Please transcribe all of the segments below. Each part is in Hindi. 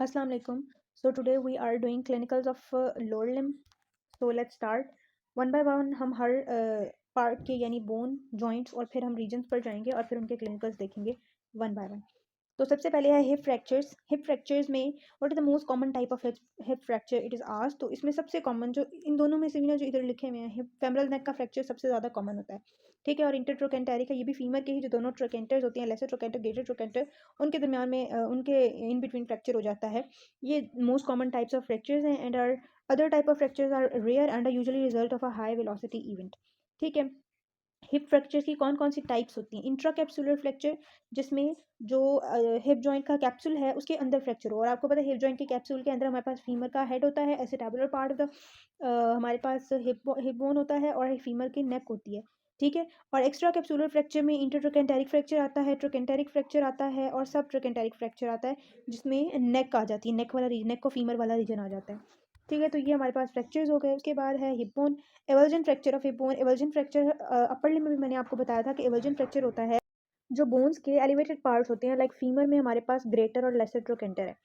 Assalamu alaikum. So today we are doing clinicals of lower limb. So let's start. One by one हम हर पार्ट के यानी बोन जॉइंट्स और फिर हम रीजन्स पर जाएंगे और फिर उनके क्लिनिकल्स देखेंगे वन बाय वन. तो सबसे पहले है हिप फ्रैक्चर्स में what is the most common type of hip fracture it is asked. तो इसमें सबसे कॉमन जो इन दोनों में से भी ना जो इधर लिखे हुए हैं हिप फेमरल नेक का फ्रैक्चर सबसे ज़्यादा कॉमन होता है. ठीक है. और इंटरट्रोकेंटेरिक है, ये भी फीमर के ही जो दोनों ट्रोकेंटर्स होते हैं, लेसर ट्रोकेंटर ग्रेटर ट्रोकेंटर, उनके दरमियान में उनके इन बिटवीन फ्रैक्चर हो जाता है. ये most common types of fractures हैं and are other type of fractures are rare and are usually result of a high velocity event. ठीक है. हिप फ्रैक्चर की कौन कौन सी टाइप्स होती हैं? इंट्रा कैप्सुलर फ्रैक्चर, जिसमें जो हिप जॉइंट का कैप्सूल है उसके अंदर फ्रैक्चर हो. और आपको पता है हिप जॉइंट के कैप्सूल के अंदर हमारे पास फीमर का हेड होता है, एसिटाबुलर पार्ट ऑफ द हमारे पास हिप बोन होता है और फीमर की नेक होती है. ठीक है. और एक्स्ट्रा कैप्सुलर फ्रैक्चर में इंटरट्रोकेंटेरिक फ्रैक्चर आता है, ट्रोकेंटेरिक फ्रैक्चर आता है और सब ट्रोकेंटेरिक फ्रैक्चर आता है, जिसमें नेक आ जाती है, नेक वाला रीजन, नेक को फीमर वाला रीजन आ जाता है. ठीक है. तो ये हमारे पास फ्रैक्चर्स हो गए. उसके बाद है hip bone, avulsion fracture of hip bone. Avulsion fracture upper limb में भी मैंने आपको बताया था कि एवल्जन फ्रैक्चर होता है जो बोन्स के एलिवेटेड पार्ट्स होते हैं. लाइक फीमर में हमारे पास ग्रेटर और लेसर ट्रोकेंटर है.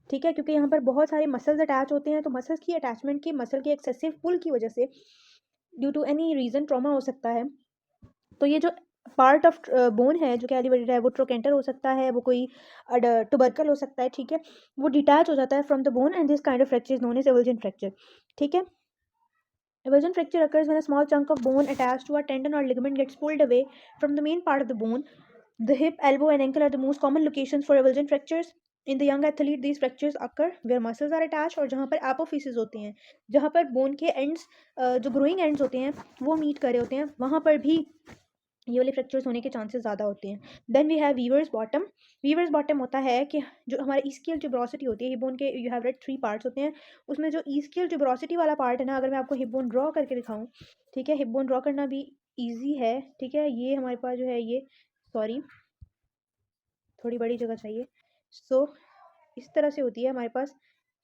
ठीक है. क्योंकि यहाँ पर बहुत सारे मसल्स अटैच होते हैं, तो मसल्स की अटैचमेंट की, मसल के एक्सेसिव पुल की वजह से due to any reason trauma हो सकता है. तो ये जो पार्ट ऑफ बोन है जो कि एलिवेटेड है, वो ट्रोकेंटर हो सकता है, वो कोई टुबरकल हो सकता है. ठीक है. वो डिटैच हो जाता है from the bone and this kind of fracture is known as avulsion fracture. ठीक है. Eversion fracture occurs when a small chunk of bone attached to a tendon or ligament gets pulled away from the main part of the bone. The hip, elbow, and ankle are the most common locations for eversion fractures. In the young athlete, these fractures occur where muscles are attached और जहाँ पर apophyses होते हैं, जहाँ पर bone के ends जो growing ends होते हैं वो meet कर रहे होते हैं, वहाँ पर भी ये वाले फ्रैक्चर्स होने के चांसेस ज़्यादा होते हैं. Then we have weaver's bottom. Weaver's bottom होता है कि जो हमारे ईस्कियल ट्यूबरोसिटी होती है, हिप बोन के यू हैव रेड 3 पार्ट्स होते हैं, उसमें जो ईस्कियल ट्यूबरोसिटी वाला पार्ट है ना, अगर मैं आपको हिप बोन ड्रॉ करके दिखाऊं, ठीक है, हिप बोन ड्रॉ करना भी ईजी है. ठीक है. ये हमारे पास जो है ये सॉरी थोड़ी बड़ी जगह चाहिए. सो इस तरह से होती है हमारे पास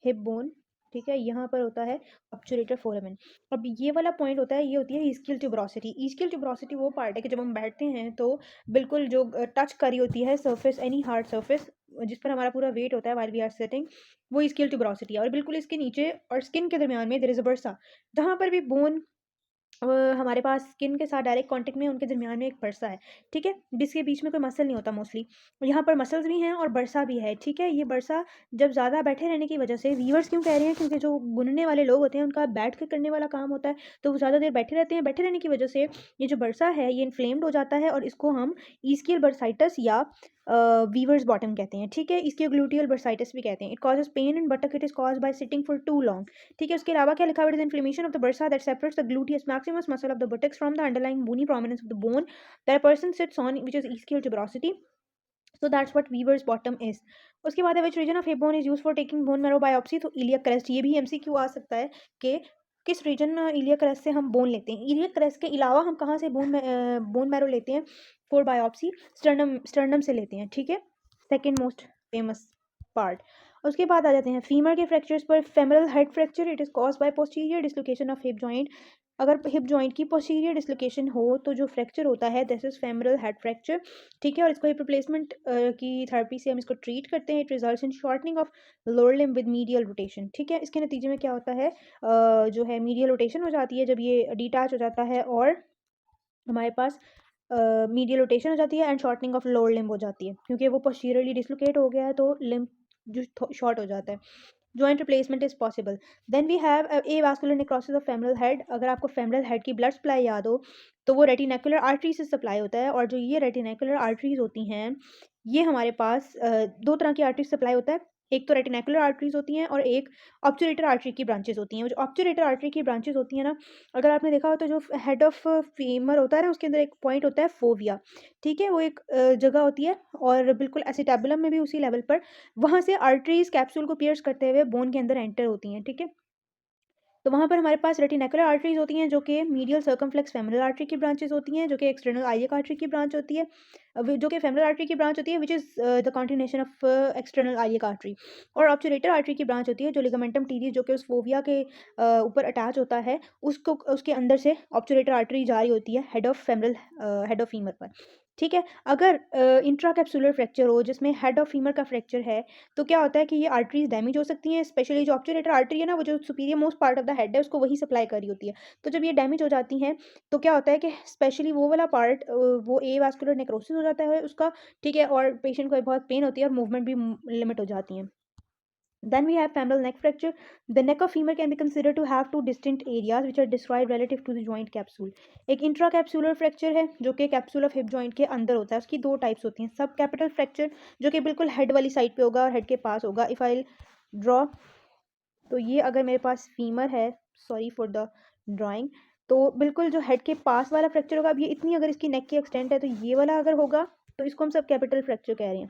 हिप बोन. ठीक है. यहाँ पर होता है ऑब्चुरेटर फोरामेन. अब ये वाला पॉइंट होता है, ये होती है ईस्कियल ट्यूबरोसिटी. ईस्कियल ट्यूबरोसिटी वो पार्ट है कि जब हम बैठते हैं तो बिल्कुल जो टच करी होती है सरफेस, एनी हार्ड सरफेस जिस पर हमारा पूरा वेट होता है व्हाइल वी आर सिटिंग, वो ईस्कियल ट्यूबरोसिटी है. और बिल्कुल इसके नीचे और स्किन के दरमियान में देयर इज अ बर्सा, जहाँ पर भी बोन हमारे पास स्किन के साथ डायरेक्ट कांटेक्ट में, उनके दरमियान में एक बरसा है. ठीक है. जिसके बीच में कोई मसल नहीं होता मोस्टली. यहाँ पर मसल्स भी हैं और बरसा भी है. ठीक है. ये बरसा जब ज़्यादा बैठे रहने की वजह से, वीवर्स क्यों कह रहे हैं, क्योंकि जो बुनने वाले लोग होते हैं उनका बैठ के करने वाला काम होता है, तो वो ज़्यादा देर बैठे रहते हैं. बैठे रहने की वजह से ये जो बरसा है ये इन्फ्लेम्ड हो जाता है और इसको हम ईस्कियल बर्साइटस या वीवर्स बॉटम कहते हैं. ठीक है. इसके ग्लूटियल बर्साइटस भी कहते हैं. It causes pain in buttock, it is cause by sitting for too long. ठीक है. उसके अलावा क्या लिखा हुआ है, inflammation of the bursa that separates the gluteus maximus muscle of the buttocks from the underlying bony prominence of the bone that a person sits on, which is ischial tuberosity. So that's what Weaver's bottom is. उसके बाद है which region of hip bone is used for taking bone marrow biopsy. तो iliac crest, ये भी MCQ आ सकता है कि किस रीजन iliac crest से हम बोन लेते हैं. iliac crest के अलावा हम कहाँ से बोन मैरो लेते हैं फॉर बायोप्सी? स्टर्नम से लेते हैं. ठीक है. Second most famous part. उसके बाद आ जाते हैं फीमर के फ्रैक्चर्स पर. Femoral head fracture, it is cause bye posterior dislocation of hip joint. अगर हिप जॉइंट की पोस्टीरियर डिसलोकेशन हो तो जो फ्रैक्चर होता है this is femoral head fracture. ठीक है. और इसको हिप रिप्लेसमेंट की थेरेपी से हम इसको ट्रीट करते हैं. It results in shortening of lower limb with medial rotation. ठीक है. इसके नतीजे में क्या होता है, जो है मीडियल रोटेशन हो जाती है जब ये डिटैच हो जाता है, और हमारे पास मीडियल रोटेशन हो जाती है and shortening of lower limb हो जाती है, क्योंकि वो पोस्टीरियरली डिसलोकेट हो गया है तो लिम्ब जो शॉर्ट हो जाता है. Joint replacement is possible. Then we have avascular necrosis of femoral head. अगर आपको फेमरल हेड की ब्लड सप्लाई याद हो तो वो रेटिनेकुलर आर्टरी से सप्लाई होता है. और जो ये रेटिनेकुलर आर्टरीज होती हैं, ये हमारे पास दो तरह की आर्टरी सप्लाई होता है. एक तो रेटिनेकुलर आर्टरीज होती हैं और एक ऑब्चुरेटर आर्टरी की ब्रांचेस होती हैं. जो ऑब्चुरेटर आर्टरी की ब्रांचेस होती हैं ना, अगर आपने देखा हो तो जो हेड ऑफ फीमर होता है ना, उसके अंदर एक पॉइंट होता है फोविया. ठीक है. वो एक जगह होती है और बिल्कुल एसिटेबुलम में भी उसी लेवल पर, वहाँ से आर्टरीज कैप्सूल को पियर्स करते हुए बोन के अंदर एंटर होती हैं. ठीक है. तो वहाँ पर हमारे पास रेटिनेकुलर आर्टरीज होती हैं जो कि मीडियल सर्कमफ्लेक्स फेमरल आर्टरी की ब्रांचेस होती हैं, जो कि एक्सटर्नल आइलिक आर्टरी की ब्रांच होती है, जो कि फेमरल आर्टरी की ब्रांच होती है, which is the continuation of external iliac artery. और ऑब्चुरेटर आर्टरी की ब्रांच होती है जो लिगामेंटम टीरियस, जो कि उस फोविया के ऊपर अटैच होता है, उसको उसके अंदर से ऑब्चुरेटर आर्टरी जारी होती है हेड ऑफ फीमर पर. ठीक है। अगर इंट्रा कैप्सुलर फ्रैक्चर हो जिसमें हेड ऑफ फीमर का फ्रैक्चर है, तो क्या होता है कि ये आर्टरीज डैमेज हो सकती हैं, स्पेशली जो ऑब्चुरेटर आर्टरी है ना, वो जो superior most part of the head है उसको वही सप्लाई कर रही होती है। तो जब ये डैमेज हो जाती हैं तो क्या होता है कि स्पेशली वो वाला पार्ट वो ए वास्कुलर नेक्रोसिस हो जाता है उसका, ठीक है, और पेशेंट को बहुत पेन होती है और मूवमेंट भी लिमिट हो जाती है। Then we have femoral neck fracture. The neck of femur can be considered to have two distinct areas which are described relative to the joint capsule. एक इंट्राकैप्सुलर फ्रैक्चर है जो कि कैप्सूल ऑफ हिप जॉइंट के अंदर होता है, उसकी दो टाइप्स होती हैं। सब कैपिटल फ्रैक्चर जो कि बिल्कुल हेड वाली साइड पे होगा और हेड के पास होगा। इफ़ आई ड्रॉ, तो ये अगर मेरे पास फीमर है, सॉरी फॉर द ड्राइंग, तो बिल्कुल जो हेड के पास वाला फ्रैक्चर होगा, अब ये इतनी अगर इसकी नेक की एक्सटेंट है तो ये वाला अगर होगा तो इसको हम सब कैपिटल फ्रैक्चर कह रहे हैं,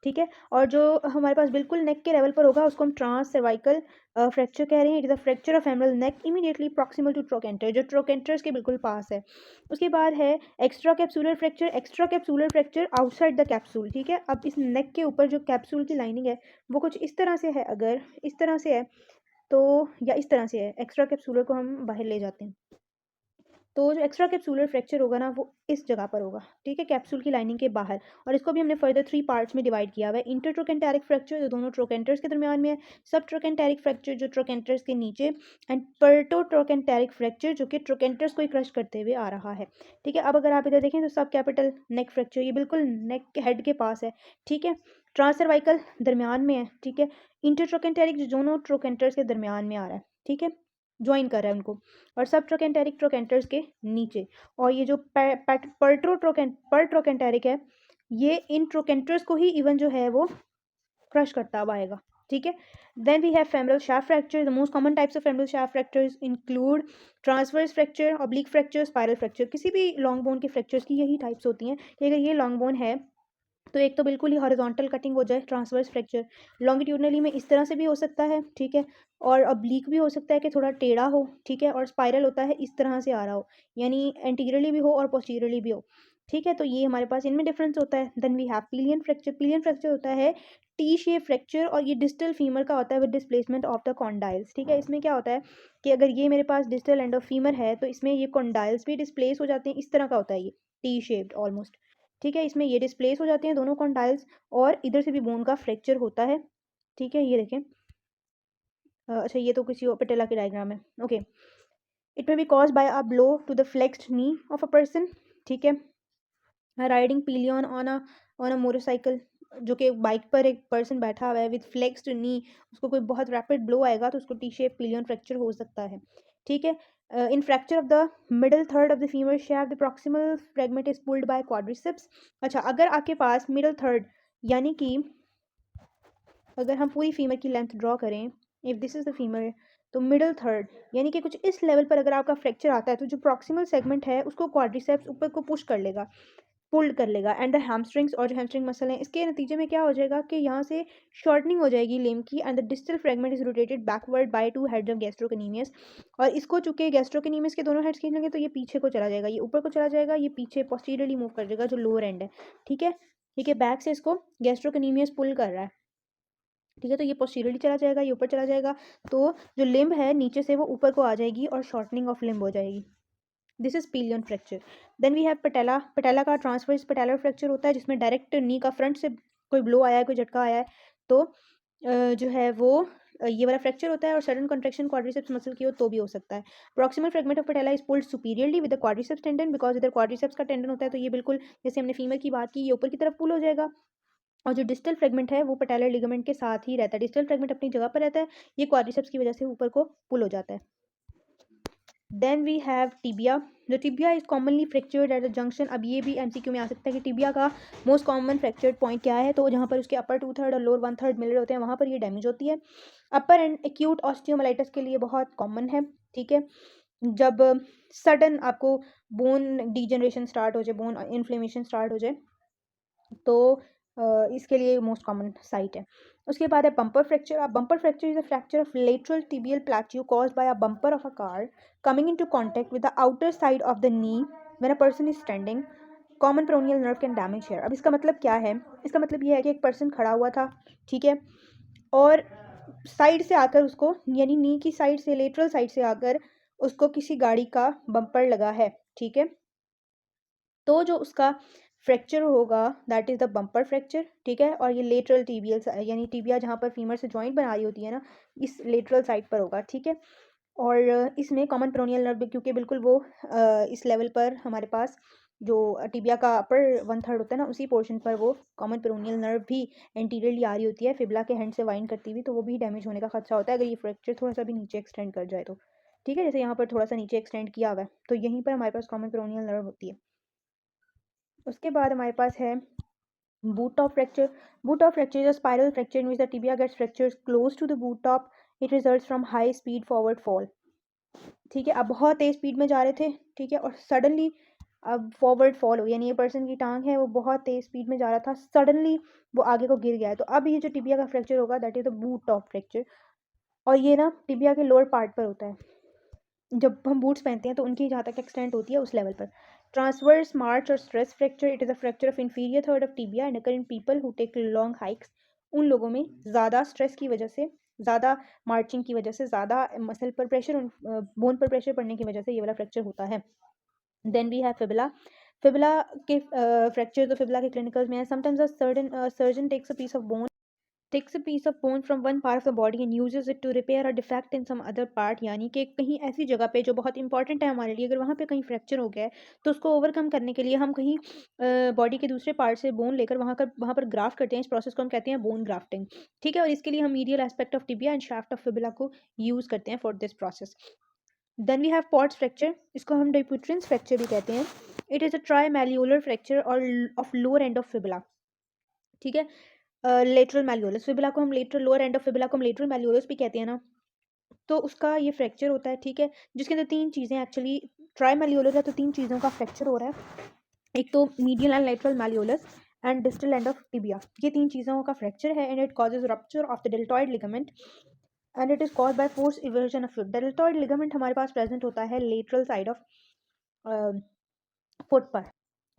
ठीक है। और जो हमारे पास बिल्कुल नेक के लेवल पर होगा उसको हम ट्रांस सर्वाइकल फ्रैक्चर कह रहे हैं। It is a fracture of femoral neck immediately proximal to trochanter, जो ट्रोकेंटर्स के बिल्कुल पास है। उसके बाद है extra capsular fracture. Extra capsular fracture outside the capsule, ठीक है। अब इस नेक के ऊपर जो कैप्सूल की लाइनिंग है वो कुछ इस तरह से है, अगर इस तरह से है तो, या इस तरह से है, एक्स्ट्रा कैप्सूलर को हम बाहर ले जाते हैं, तो जो एक्स्ट्रा कैप्सूलर फ्रैक्चर होगा ना वो इस जगह पर होगा, ठीक है, कैप्सूल की लाइनिंग के बाहर। और इसको भी हमने फर्दर 3 पार्ट्स में डिवाइड किया हुआ है। इंटरट्रोकेंटेरिक फ्रैक्चर जो दोनों ट्रोकेंटर्स के दरमियान में है, सब ट्रोकेंटेरिक फ्रैक्चर जो ट्रोकेंटर्स के नीचे, एंड पर्टोट्रोकेंटेरिक फ्रैक्चर जो कि ट्रोकेंटर्स को ही क्रश करते हुए आ रहा है, ठीक है। अब अगर आप इधर देखें तो सब कैपिटल नेक फ्रैक्चर ये बिल्कुल नेक हेड के पास है, ठीक है। ट्रांसर्वाइकल दरमियान में है, ठीक है। इंटरट्रोकेंटेरिक जो दोनों ट्रोकेंटर्स के दरमियान में आ रहा है, ठीक है, ज्वाइन कर रहा है उनको। और सब ट्रोकेंटेरिक ट्रोकेंटर्स के नीचे। और ये जो पर्ट्रोकेंटेरिक है ये इन ट्रोकेंटर्स को ही इवन जो है वो क्रश करता हुआ आएगा, ठीक है। Then we have femoral shaft fracture. The most common types of femoral shaft fractures include transverse fracture, oblique fracture, spiral fracture. किसी भी लॉन्ग बोन के फ्रैक्चर्स की यही टाइप्स होती हैं कि अगर ये लॉन्ग बोन है तो एक तो बिल्कुल ही हॉरिजॉन्टल कटिंग हो जाए ट्रांसवर्स फ्रैक्चर, लॉन्गिट्यूडनली में इस तरह से भी हो सकता है, ठीक है, और ऑब्लिक भी हो सकता है कि थोड़ा टेढ़ा हो, ठीक है, और स्पाइरल होता है इस तरह से आ रहा हो, यानी एंटीरियरली भी हो और पोस्टीरियरली भी हो, ठीक है। तो ये हमारे पास इनमें डिफरेंस होता है। Then we have pillion fracture. Pillion fracture होता है टी शेप फ्रैक्चर और ये डिस्टल फीमर का होता है with displacement of the condyles, ठीक है। इसमें क्या होता है कि अगर ये मेरे पास डिस्टल एंड ऑफ फीमर है तो इसमें ये कॉन्डाइल्स भी डिस्प्लेस हो जाते हैं, इस तरह का होता है ये टी शेप्ड ऑलमोस्ट, ठीक है। इसमें ये डिस्प्लेस हो जाते हैं दोनों कॉन्डाइल्स और इधर से भी बोन का फ्रैक्चर होता है, ठीक है। ये देखें, अच्छा ये तो किसी और पेटेला की डायग्राम है, okay. It may be cause by a blow to the flexed knee of a person, ठीक है। Riding pillion on a motorcycle, जो कि बाइक पर एक पर्सन बैठा हुआ है विद फ्लेक्स्ड नी, उसको कोई बहुत रैपिड ब्लो आएगा तो उसको टी शेप पिलियन फ्रैक्चर हो सकता है, ठीक है। In fracture of the middle third of the femur shaft the proximal fragment is pulled by quadriceps. अच्छा, अगर आपके पास मिडल थर्ड, यानी कि अगर हम पूरी फीमर की लेंथ ड्रॉ करें, if this is the femur, तो मिडल थर्ड यानी कि कुछ इस लेवल पर अगर आपका फ्रैक्चर आता है तो जो प्रॉक्सिमल सेगमेंट है उसको क्वाड्रिसेप्स ऊपर को पुश कर लेगा, पुल्ड कर लेगा, एंड द हैमस्ट्रिंग्स और जो हैमस्ट्रिंग मसल है इसके नतीजे में क्या हो जाएगा कि यहाँ से शॉर्टनिंग हो जाएगी लिम्ब की, and the distal fragment is rotated backward by two heads of gastrocnemius. और इसको चूंकि गैस्ट्रोकनीमियस के दोनों हेड्स खींचेंगे तो ये पीछे को चला जाएगा, ये ऊपर को चला जाएगा, ये पीछे पोस्टीरियरली मूव कर जाएगा जो लोअर एंड है, ठीक है। ठीक है, बैक से इसको गैस्ट्रोकनीमियस पुल कर रहा है, ठीक है। तो ये पोस्टीरियरली चला जाएगा, ये ऊपर चला जाएगा, तो जो लिम्ब है नीचे से वो ऊपर को आ जाएगी और शॉर्टनिंग ऑफ लिम्ब हो जाएगी। This is pilon fracture. Then we have patella. Patella का ट्रांसवर्स पटेलर फ्रैक्चर होता है जिसमें डायरेक्ट नी का फ्रंट से कोई ब्लो आया है, कोई झटका आया है, तो जो है वो ये वाला फ्रैक्चर होता है, और सडन कॉन्ट्रैक्शन क्वाड्रिसेप्स मसल की हो तो भी हो सकता है। Proximal fragment of patella is pulled superiorly with the quadriceps tendon, because इधर क्वाड्रिसेप्स का टेंडन होता है तो ये बिल्कुल जैसे हमने फीमर की बात की ये ऊपर की तरफ पुल हो जाएगा। और जो डिस्टल फ्रेगमेंट है वो पटेलर लिगामेंट के साथ ही रहता है, डिस्टल फ्रेगमेंट अपनी जगह पर रहता है, ये क्वाड्रिसेप्स की वजह से ऊपर को पुल हो जाता है। Then we have tibia. जो tibia is commonly fractured at the junction. अब ये भी एमसीक्यू में आ सकता है कि टिबिया का मोस्ट कॉमन फ्रैक्चर्ड पॉइंट क्या है, तो जहाँ पर उसके अपर 2/3 और लोअर 1/3 मिल रहे होते हैं वहाँ पर ये डैमेज होती है। अपर एंड एक्यूट ऑस्टियोमाइलिटिस के लिए बहुत कॉमन है, ठीक है। जब सडन आपको बोन डिजनरेशन स्टार्ट हो जाए, बोन इन्फ्लेमेशन स्टार्ट हो जाए, तो इसके लिए मोस्ट कॉमन साइट है। उसके बाद है बम्पर फ्रैक्चर। अब bumper fracture is a fracture of lateral tibial plateau caused by a bumper of a car coming into contact with the outer side of the knee when a person is standing. Common peroneal nerve can damage here. अब इसका मतलब क्या है? इसका मतलब ये है कि एक पर्सन खड़ा हुआ था, ठीक है, और साइड से आकर उसको, यानी नी की साइड से, लेटरल साइड से आकर उसको किसी गाड़ी का बम्पर लगा है, ठीक है। तो जो उसका फ्रैक्चर होगा that is the bumper fracture, ठीक है, और ये लेटरल टीबियल यानी टीबिया जहाँ पर फीमर से जॉइंट बना रही होती है ना, इस लेटरल साइड पर होगा, ठीक है। और इसमें कॉमन पेरोनियल नर्व क्योंकि बिल्कुल वो इस लेवल पर हमारे पास जो टिबिया का अपर वन थर्ड होता है ना, उसी पोर्शन पर वो कॉमन पेरोनियल नर्व भी एंटीरियरली आ रही होती है फिबुला के हैंड से वाइंड करती हुई, तो वो भी डैमेज होने का खर्चा होता है अगर ये फ्रैक्चर थोड़ा सा भी नीचे एक्सटेंड कर जाए तो, ठीक है। जैसे यहाँ पर थोड़ा सा नीचे एक्सटेंड किया हुआ है तो यहीं पर हमारे पास कॉमन पेरोनियल नर्व होती है। उसके बाद हमारे पास है boot top fracture. Boot top fracture is a spiral fracture in which the tibia gets fractured close to the boot top. It results from high speed forward fall. ठीक है, अब बहुत तेज स्पीड में जा रहे थे, ठीक है, और सडनली अब फॉरवर्ड फॉल हो, यानी ये पर्सन की टांग है वो बहुत तेज स्पीड में जा रहा था, सडनली वो आगे को गिर गया है, तो अब ये जो टिबिया का फ्रैक्चर होगा that is the boot top fracture. और ये ना टिबिया के लोअर पार्ट पर होता है, जब हम बूट्स पहनते हैं तो उनकी जहाँ तक एक्सटेंट होती है उस लेवल पर। ट्रांसवर्स मार्च और stress fracture, it is a fracture of inferior third of tibia and occur in people who take long hikes. उन लोगों में ज़्यादा स्ट्रेस की वजह से, ज़्यादा मार्चिंग की वजह से, ज़्यादा मसल पर प्रेशर, बोन पर प्रेशर पड़ने की वजह से ये वाला फ्रैक्चर होता है। Then we have fibula. Fibula के फ्रैक्चर तो फिबुला के क्लिनिकल्स में है। Sometimes a surgeon takes a piece of bone, takes a piece of bone from one part of the body and uses it to repair a defect in some other part, यानी कि कहीं ऐसी जगह पे जो बहुत इंपॉर्टेंट है हमारे लिए, अगर वहाँ पे कहीं फ्रैक्चर हो गया है तो उसको ओवरकम करने के लिए हम कहीं बॉडी के दूसरे पार्ट से बोन लेकर वहाँ पर ग्राफ्ट करते हैं। इस प्रोसेस को हम कहते हैं बोन ग्राफ्टिंग, ठीक है, और इसके लिए हम medial aspect of tibia and shaft of fibula को यूज़ करते हैं for this process. Then we have Pott's fracture, इसको हम डिप्यूट्रेंस फ्रैक्चर भी कहते हैं। It is a trimalleolar fracture और of lower end of fibula, ठीक है। लेटरल मैल्यूलस, फिबुला को हम lateral, lower end of fibula को हम लेटरल मैल्यूलस भी कहते हैं ना, तो उसका ये फ्रैक्चर होता है, ठीक है, जिसके अंदर तीन चीज़ें एक्चुअली, ट्राई मैल्यूलर है तो तीन चीज़ों का फ्रैक्चर हो रहा है, एक तो medial and lateral मैल्यूलस and distal end of tibia, ये तीन चीज़ों का फ्रैक्चर है। And it causes rupture of the deltoid ligament and it is cause by force eversion of foot. Deltoid ligament हमारे पास प्रेजेंट होता है लेटरल साइड ऑफ फुट पर,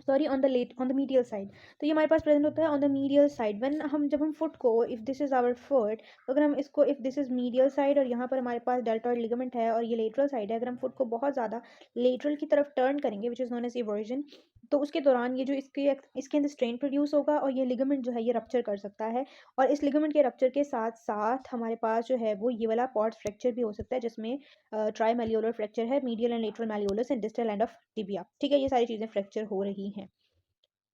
sorry on the medial side, तो ये हमारे पास प्रेजेंट होता है on the medial side. When हम जब हम फुट को, if this is our foot, तो अगर हम इसको, if this is medial side और यहाँ पर हमारे पास डेल्टॉइड लिगामेंट है और ये लेटरल साइड है, अगर हम फुट को बहुत ज़्यादा लेटरल की तरफ टर्न करेंगे which is known as eversion, तो उसके दौरान ये जो इसके अंदर स्ट्रेन प्रोड्यूस होगा और ये लिगामेंट जो है ये रप्चर कर सकता है। और इस लिगामेंट के रप्चर के साथ साथ हमारे पास जो है वो ये वाला पॉट फ्रैक्चर भी हो सकता है, जिसमें ट्राई मैल्यूलर फ्रैक्चर है, medial and lateral मैल्यूलस and distal end of tibia, ठीक है, ये सारी चीज़ें फ्रैक्चर हो रही हैं।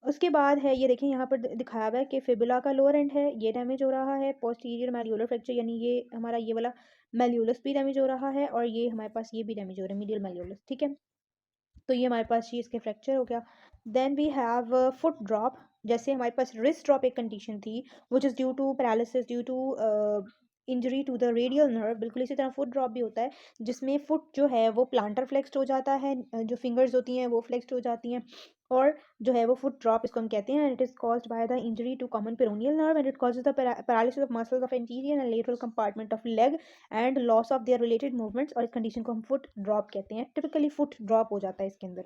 उसके बाद है ये देखें, यहाँ पर दिखाया हुआ है कि फिबुला का लोअर एंड है ये डैमेज हो रहा है, पोस्टीरियर मैल्यूलर फ्रैक्चर यानी ये हमारा ये वाला मैल्यूलस भी डैमेज हो रहा है, और ये हमारे पास ये भी डैमेज हो रहा है मीडियल मैल्यूलस, ठीक है, तो ये हमारे पास चीज़ के फ्रैक्चर हो गया। Then we have foot drop, जैसे हमारे पास रिस्ट ड्रॉप एक कंडीशन थी which is due to paralysis due to injury to the radial nerve, बिल्कुल इसी तरह फुट ड्रॉप भी होता है जिसमें फुट जो है वो प्लांटर फ्लेक्स्ड हो जाता है, जो फिंगर्स होती हैं वो फ्लेक्स्ड हो जाती हैं, और जो है वो फुट ड्रॉप इसको हम कहते हैं। It is caused by the injury to common peroneal nerve and it causes the paralysis of muscles of anterior and lateral compartment of leg and loss of their related movements, और इस कंडीशन को हम फुट ड्रॉप कहते हैं। टिपिकली फुट ड्रॉप हो जाता है इसके अंदर।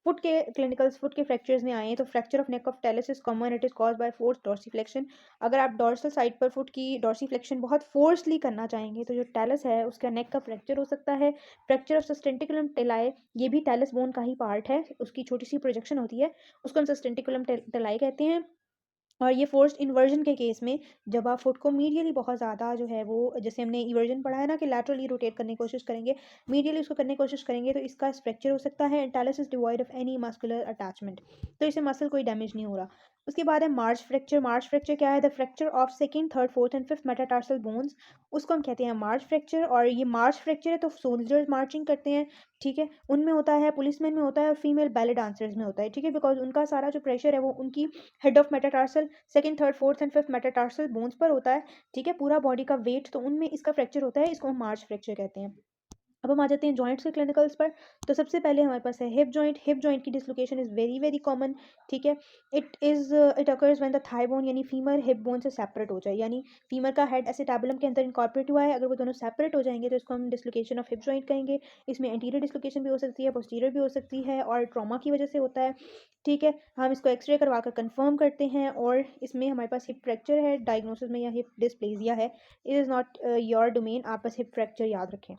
फुट के क्लिनिकल्स, फुट के फ्रैक्चर्स में आए तो fracture of neck of talus is common, it is cause by force dorsiflexion. अगर आप डॉर्सल साइड पर फुट की डॉर्सीफ्लेक्शन बहुत फोर्सली करना चाहेंगे तो जो टेलिस है उसका नेक का फ्रैक्चर हो सकता है। फ्रैक्चर ऑफ सस्टेंटिकुलम टेलाई, ये भी टेलिस बोन का ही पार्ट है, उसकी छोटी सी प्रोजेक्शन होती है, उसको हम सस्टेंटिकुलम टेलाई कहते हैं। और ये फोर्स्ड इन्वर्जन के केस में जब आप फुट को मीडियली बहुत ज़्यादा जो है वो, जैसे हमने इवर्जन पढ़ा है ना कि लैटरली रोटेट करने की कोशिश करेंगे, मीडियली उसको करने की कोशिश करेंगे तो इसका फ्रैक्चर हो सकता है। Tellis is devoid of any muscular attachment, तो इससे मसल कोई डैमेज नहीं हो रहा। उसके बाद है मार्च फ्रैक्चर। मार्च फ्रैक्चर क्या है? The fracture of second, third, fourth and fifth metatarsal bones, उसको हम कहते हैं मार्च फ्रैक्चर। और ये मार्च फ्रैक्चर है तो सोल्जर्स मार्चिंग करते हैं, ठीक है, उनमें होता है, पुलिसमैन में होता है और फीमेल बैले डांसर्स में होता है, ठीक है, बिकॉज उनका सारा जो प्रेशर है वो उनकी head of metatarsal, second, third, fourth and fifth metatarsal bones पर होता है, ठीक है, पूरा बॉडी का वेट, तो उनमें इसका फ्रैक्चर होता है, इसको हम मार्च फ्रैक्चर कहते हैं। अब हम आ जाते हैं जॉइंट्स के क्लिनिकल्स पर। तो सबसे पहले हमारे पास है हिप जॉइंट। हिप जॉइंट की dislocation is very very common, ठीक है। It occurs when the thigh bone यानी फीमर हिप बोन से सेपरेट हो जाए, यानी फीमर का हेड एसिटाबुलम के अंदर इनकॉर्पोरेट हुआ है, अगर वो दोनों सेपरेट हो जाएंगे तो इसको हम डिसलोकेशन ऑफ हिप जॉइंट कहेंगे। इसमें एंटीरियर डिसलोकेशन भी हो सकती है, पोस्टीरियर भी हो सकती है, और ट्रॉमा की वजह से होता है, ठीक है। हम इसको एक्सरे करवा कर कन्फर्म करते हैं, और इसमें हमारे पास हिप फ्रैक्चर है डायग्नोसिस में या हिप डिस्प्लेजिया है, it is not your domain, आप बस हिप फ्रैक्चर याद रखें,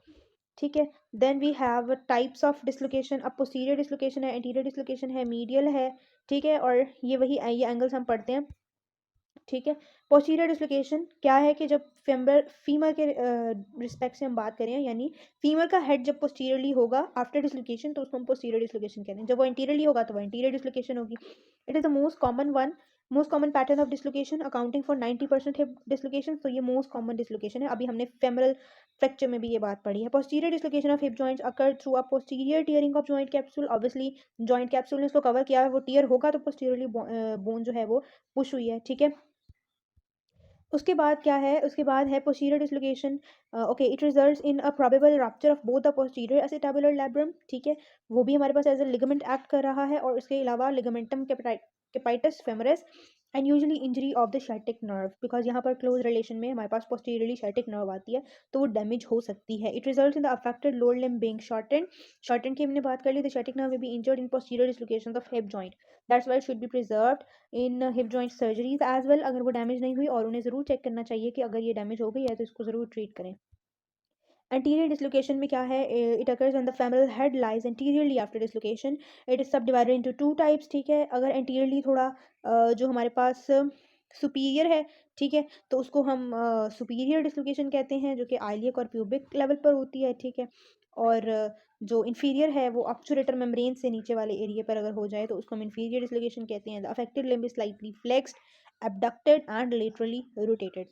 ठीक है। Then we have types of dislocation. अब पोस्टीरियर डिसलोकेशन है, एंटीरियर डिसलोकेशन है, मीडियल है, ठीक है, और ये एंगल्स हम पढ़ते हैं। ठीक है, पोस्टीरियर डिस्लोकेशन क्या है कि जब फीमर के रिस्पेक्ट से हम बात करें, यानी फीमर का हेड जब पोस्टीरियरली होगा आफ्टर डिस्लोकेशन तो उसको हम पोस्टीरियर डिस्लोकेशन कहते हैं। जब वो इंटीरियरली होगा तो वो इंटीरियर डिस्लोकेशन होगी। It is the most common pattern of dislocation accounting for 90% hip dislocation. तो ये मोस्ट कॉमन डिस्लोकेशन है। अभी हमने फेमरल फ्रैक्चर में भी ये बात पढ़ी है। Posterior dislocation of hip joints occur through a posterior tearing of joint capsule. Obviously joint capsule ने उसको कवर किया है, वो टियर होगा तो पोस्टीरियरली बोन जो है वो पुश हुई है। ठीक है, उसके बाद क्या है, उसके बाद है posterior dislocation. Okay, it results in a probable rupture of both the posterior acetabular labrum. ठीक है, वो भी हमारे पास एज अ लिगामेंट एक्ट कर रहा है, और उसके अलावा ligamentum capitis femoris and usually injury of the sciatic nerve, because यहाँ पर क्लोज रिलेशन में हमारे पास पोस्टीरियरली शैटिक नर्व आती है तो वो डैमेज हो सकती है। It results in the affected lower limb being shortened की हमने बात कर ली। The sciatic nerve may be injured in posterior dislocation of hip joint. That's why should be preserved in hip joint surgeries as well. अगर वो डैमेज नहीं हुई, और उन्हें ज़रूर चेक करना चाहिए कि अगर ये डैमेज हो गई है तो इसको ज़रूर ट्रीट करें। एंटीरियर डिस्लोकेशन में क्या है, it occurs when the femoral head lies anteriorly after dislocation. It is सब डिवाइडेड इनटू टू टाइप्स। ठीक है, अगर एंटीरियरली थोड़ा जो हमारे पास सुपीरियर है, ठीक है, तो उसको हम सुपीरियर डिस्लोकेशन कहते हैं, जो कि आइलियक और प्यूबिक लेवल पर होती है। ठीक है, और जो इन्फीरियर है वो ऑब्चुरेटर मेम्ब्रेन से नीचे वाले एरिया पर अगर हो जाए तो उसको हम इन्फीरियर डिस्लोकेशन कहते हैं। The affected limb is slightly flexed, abducted and laterally rotated.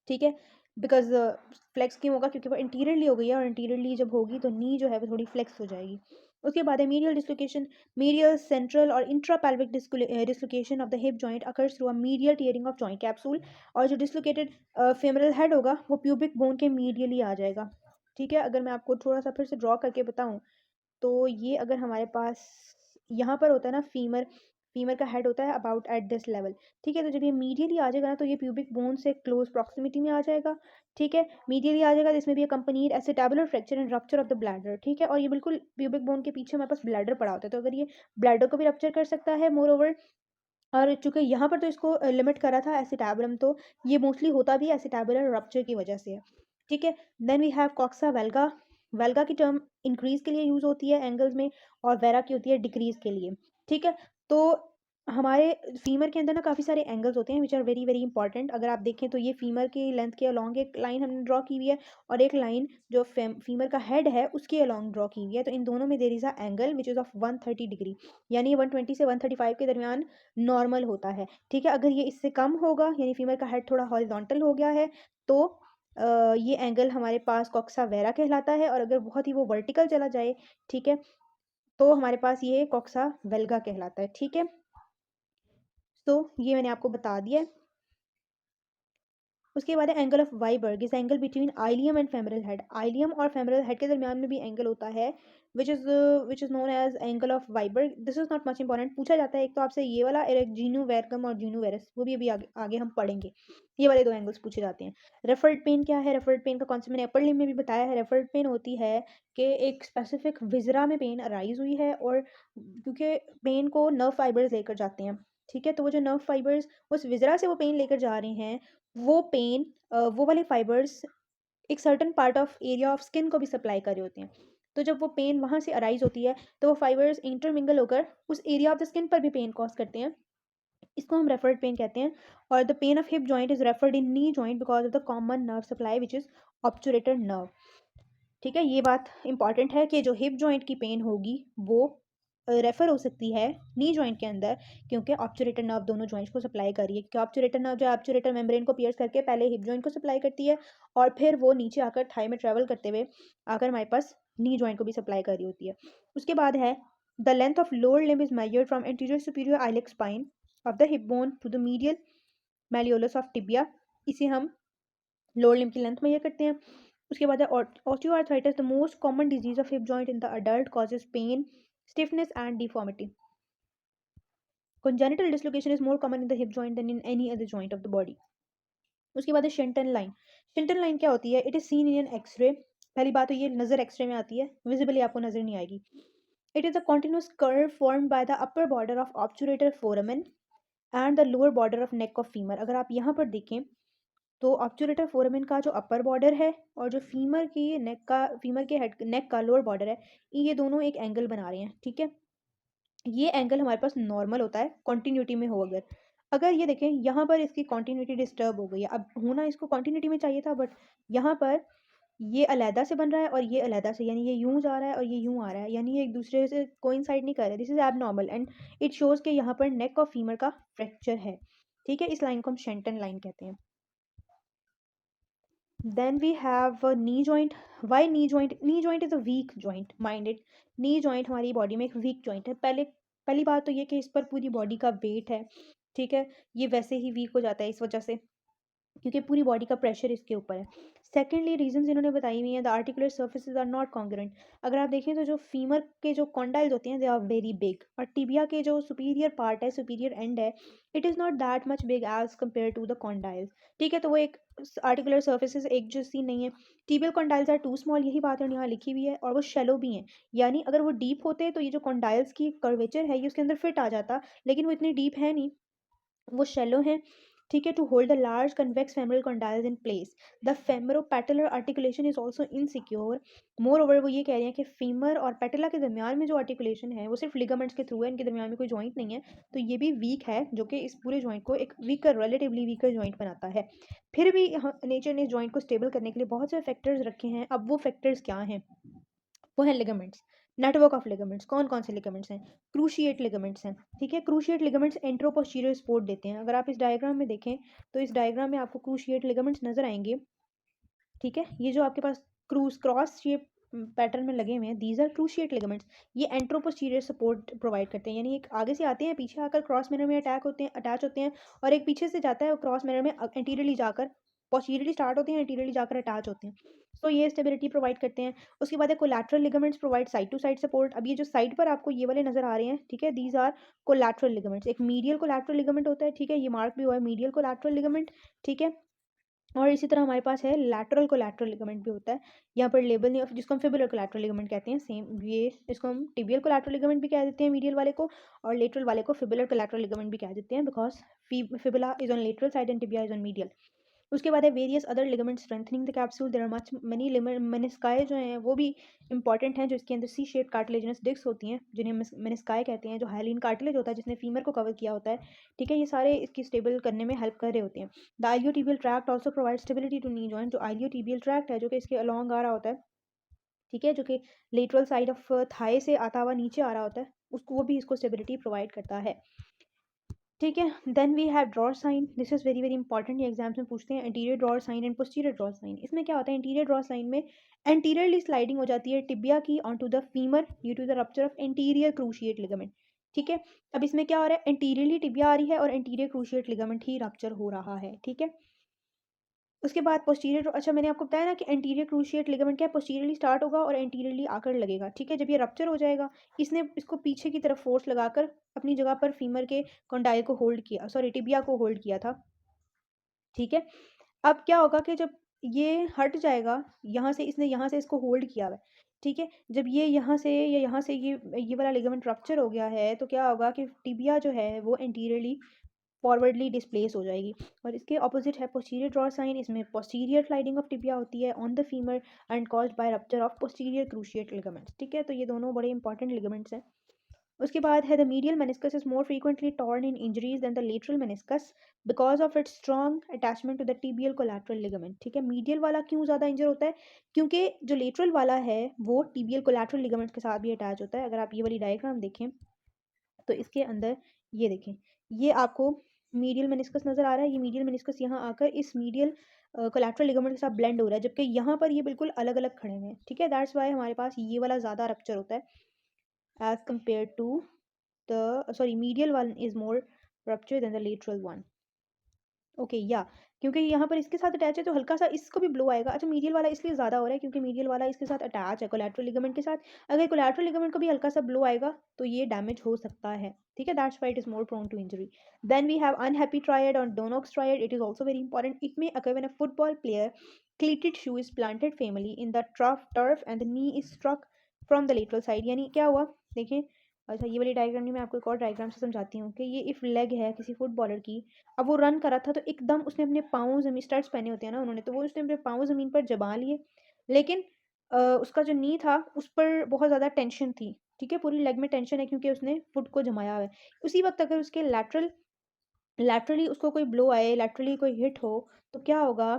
ठीक है, बिकॉज फ्लेक्स क्यों होगा, क्योंकि वो इंटीरियरली हो गई है, और इंटीरियरली जब होगी तो नी जो है वो थोड़ी फ्लेक्स हो जाएगी। उसके बाद है मीडियल डिस्लोकेशन। मीडियल सेंट्रल और intrapelvic dislocation of the hip joint occurs through a medial tearing of joint capsule. और जो डिस्लोकेटेड फेमरल हेड होगा वो प्यूबिक बोन के मीडियली आ जाएगा। ठीक है, अगर मैं आपको थोड़ा सा फिर से ड्रॉ करके बताऊं, तो ये अगर हमारे पास यहाँ पर होता है ना, फीमर फीमर का हेड होता है अबाउट एट दिस लेवल। ठीक है, तो जब ये मीडियली आ जाएगा ना तो ये प्यूबिक बोन से क्लोज प्रॉक्सिमिटी में आ जाएगा। ठीक है, मीडियली आ जाएगा, जिसमें भी companied acetabular fracture and rupture of the bladder. ठीक है, और ये बिल्कुल प्यूबिक बोन के पीछे हमारे पास ब्लैडर पड़ा होता है, तो अगर ये ब्लैडर को भी रप्चर कर सकता है मोर ओवर। और चूंकि यहाँ पर तो इसको लिमिट करा था एसिटाबुलम, तो ये मोस्टली होता भी एसिटाबुलर रप्चर की वजह से है। ठीक है, देन वी हैव कॉक्सा वेल्गा। वेल्गा की टर्म इंक्रीज के लिए यूज होती है एंगल्स में, और वेरा की होती है डिक्रीज के लिए। ठीक है, तो हमारे फीमर के अंदर ना काफ़ी सारे एंगल्स होते हैं which are very very important. अगर आप देखें तो ये फीमर की लेंथ के अलॉन्ग एक लाइन हमने ड्रॉ की हुई है, और एक लाइन जो फीमर का हेड है उसके अलॉन्ग ड्रॉ की हुई है। तो इन दोनों में there is a angle which is of 130 degree, यानी 120 से 135 के दरमियान नॉर्मल होता है। ठीक है, अगर ये इससे कम होगा, यानी फीमर का हेड थोड़ा हॉरिजॉन्टल हो गया है, तो ये एंगल हमारे पास कॉक्सा वेरा कहलाता है। और अगर बहुत ही वो वर्टिकल चला जाए, ठीक है, तो हमारे पास ये कॉक्सा वेल्गा कहलाता है। ठीक है, तो ये मैंने आपको बता दिया है। उसके बाद है एंगल ऑफ वाइबर्ग, इस angle between ilium and femoral head. Ilium और फेमरल हेड के दरमियान में भी एंगल होता है which is known as angle of Wiberg. This is not much important. पूछा जाता है एक तो आपसे ये वाला जीनू वेरकम और जीनू वेरस, वो भी अभी आगे हम पढ़ेंगे। ये वाले दो एंगल्स पूछे जाते हैं। रेफर्ड पेन क्या है, रेफर्ड पेन का कॉन्सेप्ट मैंने अपर लिम्ब में भी बताया है। रेफर्ड पेन होती है कि एक स्पेसिफिक विजरा में पेन अराइज हुई है, और क्योंकि पेन को नर्व फाइबर्स लेकर जाते हैं। ठीक है, तो वो जो नर्व फाइबर्स उस विजरा से वो पेन लेकर जा रहे हैं, वो पेन वो वाले फाइबर्स एक certain part of area of skin को भी सप्लाई कर रहे होते हैं। तो जब वो पेन वहाँ से अराइज होती है तो वो फाइबर्स इंटरमिंगल होकर उस एरिया ऑफ द स्किन पर भी पेन कॉज करते हैं। इसको हम रेफर्ड पेन कहते हैं। और the pain of hip joint is referred in knee joint because of the common nerve supply which is obturator nerve. ठीक है, ये बात इंपॉर्टेंट है कि जो हिप जॉइंट की पेन होगी वो रेफर हो सकती है नी जॉइंट के अंदर, क्योंकि ऑब्चुरेटर नर्व दोनों जॉइंट्स को सप्लाई कर रही है। क्योंकि ऑब्चुरेटर नर्व जो ऑब्चुरेटर मेम्ब्रेन को पियर्स करके पहले हिप जॉइंट को सप्लाई करती है, और फिर वो नीचे आकर थाई में ट्रेवल करते हुए आकर हमारे पास नी जॉइंट को भी सप्लाई कर रही होती है। उसके बाद है the length of lower limb is measured from anterior superior iliac spine of the hip bone to the medial malleolus of tibia. इसे हम लोअर लिम्ब की लेंथ मेजर करते हैं। उसके बाद है osteoarthritis, the most common disease of hip joint in the adult, causes pain, stiffness and deformity. Congenital dislocation is more common in the hip joint than in any other joint of the body. उसके बाद है शेंटन लाइन। शेंटन लाइन क्या होती है, it is seen in an X-ray. पहली बात तो ये नजर एक्सरे में आती है, विजिबली आपको नजर नहीं आएगी। It is a continuous curve formed by the upper border of obturator foramen and the lower border of neck of femur. अगर आप यहाँ पर देखें तो ऑब्चुरेटर फोरामेन का जो अपर बॉर्डर है और जो फीमर के हेड नेक का लोअर बॉर्डर है, ये दोनों एक एंगल बना रहे हैं। ठीक है, ये एंगल हमारे पास नॉर्मल होता है कॉन्टिन्यूटी में हो अगर। अगर ये देखें यहाँ पर इसकी कॉन्टिन्यूटी डिस्टर्ब हो गई है, अब होना इसको कॉन्टिन्यूटी में चाहिए था, बट यहाँ पर ये अलहदा से बन रहा है और ये अलहदा से, यानी ये यूँ जा रहा है और ये यूँ आ रहा है, यानी ये एक दूसरे से कोइंसाइड नहीं कर रहे। This is abnormal and it shows कि यहाँ पर नेक ऑफ फीमर का फ्रैक्चर है। ठीक है, इस लाइन को हम शेंटन लाइन कहते हैं। Then we have a knee joint. Why knee joint? Knee joint is a weak joint. Mind it. Knee joint हमारी बॉडी में एक वीक जॉइंट है। पहली बात तो ये कि इस पर पूरी बॉडी का वेट है। ठीक है, ये वैसे ही वीक हो जाता है इस वजह से, क्योंकि पूरी बॉडी का प्रेशर इसके ऊपर है। सेकेंडली रीजंस इन्होंने बताई हुई हैं, the articular surfaces are not congruent. अगर आप देखें तो जो फीमर के जो कॉन्डाइल्स होते हैं दे आर वेरी बिग, और टिबिया के जो सुपीरियर पार्ट है, सुपीरियर एंड है, it is not that much big as compare to the condyles. ठीक है, तो वो एक आर्टिकुलर सर्फेसिज एक जैसी नहीं है। Tibial condyles are too small, यही बात यहाँ लिखी हुई है, और वो शेलो भी हैं, यानी अगर वो डीप होते तो ये जो कॉन्डाइल्स की कर्वेचर है ये उसके अंदर फिट आ जाता, लेकिन वो इतनी डीप है नहीं, वो शेलो हैं। ठीक है, to hold the large convex femoral condyles in place. The femoropatellar articulation is also insecure. Moreover वो ये कह रहे हैं कि फीमर और पेटला के दरमियान में जो आर्टिकुलेशन है वो सिर्फ लिगामेंट्स के थ्रू है, इनके दरमियान में कोई जॉइंट नहीं है, तो ये भी वीक है, जो कि इस पूरे जॉइंट को एक वीकर, रिलेटिवली वीकर जॉइंट बनाता है। फिर भी नेचर ने इस जॉइंट को स्टेबल करने के लिए बहुत से फैक्टर्स रखे हैं। अब वो फैक्टर्स क्या हैं? वो है लिगामेंट्स, नेटवर्क ऑफ लिगामेंट्स। कौन कौन से लिगामेंट्स हैं? क्रूशिएट लिगामेंट्स हैं। ठीक है, क्रूशिएट लिगामेंट्स एंट्रो पोस्टीरियर सपोर्ट देते हैं। अगर आप इस डायग्राम में देखें तो इस डायग्राम में आपको क्रूशिएट लिगामेंट्स नजर आएंगे। ठीक है, ये जो आपके पास क्रूज क्रॉस शेप पैटर्न में लगे हुए हैं, दीज आर क्रूशिएट लिगामेंट्स। ये एंट्रो पोस्टीरियर सपोर्ट प्रोवाइड करते हैं, यानी एक आगे से आते हैं, पीछे आकर क्रॉस मिरर में अटैच होते हैं, और एक पीछे से जाता है वो क्रॉस मिरर में एंटीरियरली जाकर, पोस्टीरियरली स्टार्ट होते हैं, एंटीरियरली जाकर अटैच होते हैं। तो ये स्टेबिलिटी प्रोवाइड करते हैं। उसके बाद है collateral ligaments provide side to side support. अब ये जो साइड पर आपको ये वाले नजर आ रहे हैं, ठीक है, दीज आर कोलैटरल लिगामेंट्स। एक मीडियल कोलैटरल लिगामेंट होता है, ठीक है, ये मार्क भी हुआ है मीडियल कोलैटरल लिगामेंट। ठीक है, और इसी तरह हमारे पास है लैटरल कोलैटरल लिगामेंट भी होता है, यहाँ पर लेबल नहीं, जिसको हम फिबुलर कोलैटरल लिगामेंट कहते हैं। सेम ये, इसको हम टिबियल कोलैटरल लिगामेंट भी कह देते हैं मीडियल वाले को, और लेटरल वाले को फिबुलर कोलैटरल लिगामेंट भी कह देते हैं, because fibula is on lateral side and tibia is on medial. उसके बाद है various other ligament strengthening the capsule. There are much many menisci जो हैं वो भी इंपॉर्टेंट हैं, जो इसके अंदर सी शेप कार्टिलेजिनस डिस्क होती हैं, जिन्हें मेनिस्काई कहते हैं, जो हाइलिन कार्टिलेज होता है जिसने फीमर को कवर किया होता है। ठीक है, ये सारे इसकी स्टेबल करने में हेल्प कर रहे होते हैं। The iliotibial tract also provide stability to knee joint. जो आइलियोटिबियल ट्रैक्ट है जो कि इसके अलॉन्ग आ रहा होता है, ठीक है, जो कि लेटरल साइड ऑफ थाई से आता हुआ नीचे आ रहा होता है, उसको वो भी इसको स्टेबिलिटी प्रोवाइड करता है। ठीक है, then we have drawer sign. This is very very important, ये एग्जाम्स में पूछते हैं, anterior drawer sign and posterior drawer sign. इसमें क्या होता है? एंटीरियर ड्रॉर साइन में एंटीरियरली स्लाइडिंग हो जाती है टिबिया की on to the femur due to the rupture of anterior cruciate ligament. ठीक है, अब इसमें क्या हो रहा है? एंटीरियरली टिबिया आ रही है और एंटीरियर क्रूशिएट लिगामेंट ही रप्चर हो रहा है। ठीक है, उसके बाद पोस्टीरियर, अच्छा मैंने आपको बताया ना कि एंटीरियर क्रूशिएट लिगामेंट क्या है, पोस्टीरियरली स्टार्ट होगा और एंटीरियरली आकर लगेगा। ठीक है, जब ये रप्चर हो जाएगा, इसने इसको पीछे की तरफ फोर्स लगाकर अपनी जगह पर फीमर के कंडाइल को होल्ड किया, सॉरी टिबिया को होल्ड किया था। ठीक है, अब क्या होगा कि जब ये हट जाएगा यहाँ से, इसने यहाँ से इसको होल्ड किया हुआ है। ठीक है, जब ये यहाँ से या यहाँ से ये वाला लिगामेंट रप्चर हो गया है, तो क्या होगा कि टिबिया जो है वो एंटीरियरली फॉरवर्डली डिस्प्लेस हो जाएगी, और इसके ऑपोजिट है पोस्टीरियर ड्रॉ साइन। इसमें पोस्टीरियर स्लाइडिंग ऑफ टिबिया होती है on the femur and caused by rupture of posterior cruciate ligaments. ठीक है, तो ये दोनों बड़े इंपॉर्टेंट लिगामेंट्स हैं। उसके बाद है the medial meniscus is more frequently torn in injuries than the lateral meniscus because of its strong attachment to the tibial collateral ligament. ठीक है, मीडियल वाला क्यों ज़्यादा इंजर होता है? क्योंकि जो लेटरल वाला है वो टिबियल कोलैटरल लिगामेंट के साथ भी अटैच होता है। अगर आप ये वाली डायग्राम देखें तो इसके अंदर ये देखें, ये आपको मीडियल मेनिस्कस नज़र आ रहा है, ये मीडियल मेनिस्कस यहाँ आकर इस मीडियल कोलैटरल लिगामेंट के साथ ब्लेंड हो रहा है, जबकि यहाँ पर ये बिल्कुल अलग अलग खड़े हुए हैं। ठीक है, दैट्स वाई हमारे पास ये वाला ज़्यादा रप्चर होता है as compare to medial one is more rupture than the lateral one. Okay या, क्योंकि यहाँ पर इसके साथ अटैच है तो हल्का सा इसको भी ब्लो आएगा। अच्छा, मीडियल वाला इसलिए ज़्यादा हो रहा है क्योंकि मीडियल वाला इसके साथ अटैच है कोलैटरल लिगामेंट के साथ। अगर कोलैटरल लिगामेंट को भी हल्का सा ब्लो आएगा तो ये डैमेज हो सकता है। ठीक है, that's why it is more prone to injury. Then we have unhappy triad और Donoghue's triad. It is also very important. It may occur when a football player cleated shoe is planted family in the turf and the knee is struck from the lateral side। यानी क्या हुआ देखें, अच्छा ये वाली डायग्राम नहीं, मैं आपको एक और डायग्राम से समझाती हूँ कि ये इफ लेग है किसी फुटबॉलर की, अब वो रन कर रहा था तो एकदम उसने अपने पाँव जमीन, स्टड्स पहने होते हैं ना उन्होंने, तो वो उसने अपने पाँव ज़मीन पर जमा लिए, लेकिन उसका जो नी था उस पर बहुत ज़्यादा टेंशन थी, ठीक है, पूरी लेग में टेंशन है क्योंकि उसने फुट को जमाया हुआ है। उसी वक्त अगर उसके लैटरली उसको कोई ब्लो आए, लैटरली कोई हिट हो, तो क्या होगा,